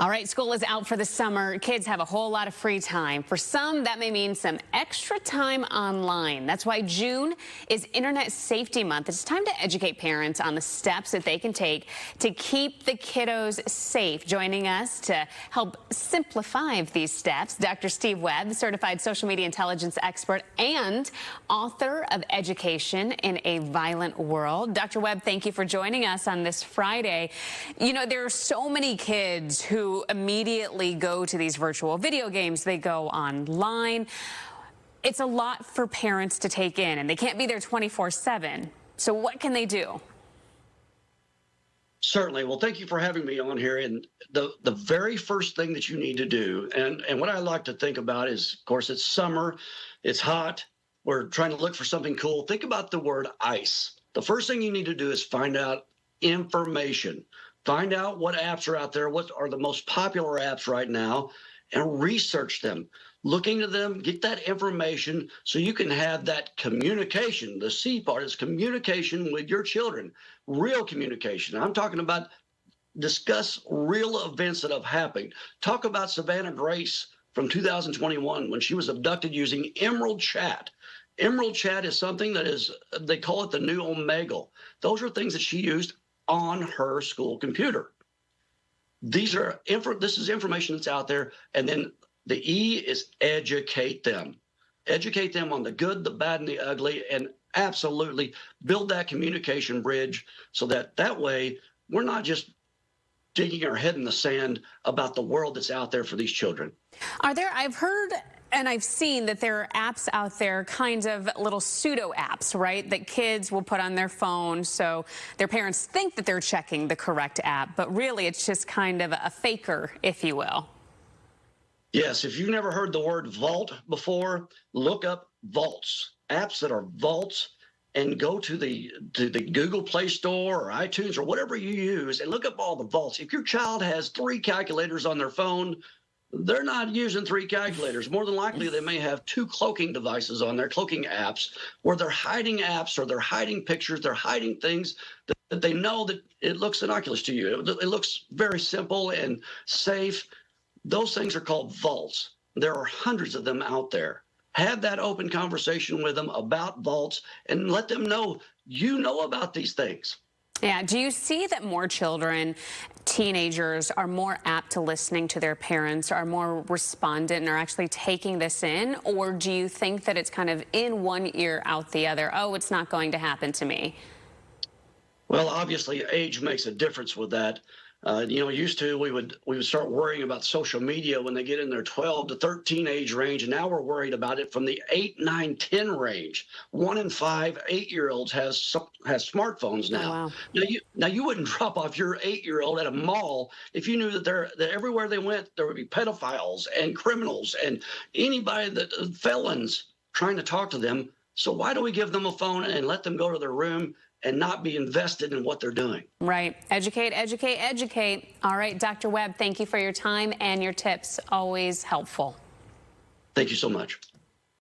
All right, school is out for the summer. Kids have a whole lot of free time. For some, that may mean some extra time online. That's why June is Internet Safety Month. It's time to educate parents on the steps that they can take to keep the kiddos safe. Joining us to help simplify these steps, Dr. Steve Webb, certified social media intelligence expert and author of Education in a Violent World. Dr. Webb, thank you for joining us on this Friday. You know, there are so many kids who immediately go to these virtual video games. They go online. It's a lot for parents to take in, and they can't be there 24/7. So what can they do? Certainly. Well, thank you for having me on here. And the very first thing that you need to do, and what I like to think about is, of course, it's summer, it's hot, we're trying to look for something cool. Think about the word ice. The first thing you need to do is find out information. Find out what apps are out there, what are the most popular apps right now, and research them. Look into them, get that information so you can have that communication. The C part is communication with your children, real communication. I'm talking about discuss real events that have happened. Talk about Savannah Grace from 2021 when she was abducted using Emerald Chat. Emerald Chat is something that is, they call it the new Omegle. Those are things that she used on her school computer. This is information that's out there. And then the E is educate them. Educate them on the good, the bad, and the ugly, and absolutely build that communication bridge so that way we're not just digging our head in the sand about the world that's out there for these children. I've heard and I've seen that there are apps out there, kinds of little pseudo apps, right, that kids will put on their phone so their parents think that they're checking the correct app, but really it's just kind of a faker, if you will. Yes, if you've never heard the word vault before, look up vaults, apps that are vaults, and go to the Google Play Store or iTunes or whatever you use and look up all the vaults. If your child has 3 calculators on their phone, they're not using 3 calculators. More than likely, they may have 2 cloaking devices on their cloaking apps where they're hiding apps or they're hiding pictures. They're hiding things that they know that it looks innocuous to you. It looks very simple and safe. Those things are called vaults. There are hundreds of them out there. Have that open conversation with them about vaults and let them know you know about these things. Yeah. Do you see that more children, teenagers, are more apt to listening to their parents, are more respondent, and are actually taking this in? Or do you think that it's kind of in one ear, out the other? Oh, it's not going to happen to me. Well, obviously, age makes a difference with that. Used to we would start worrying about social media when they get in their 12 to 13 age range, and now we're worried about it from the 8, 9, 10 range. 1 in 5 8-year-olds has smartphones now. Oh, wow. Now you wouldn't drop off your 8-year-old at a mall if you knew that everywhere they went there would be pedophiles and criminals and anybody that felons trying to talk to them. So why do we give them a phone and let them go to their room and not be invested in what they're doing? Right. Educate, educate, educate. All right, Dr. Webb, thank you for your time and your tips. Always helpful. Thank you so much.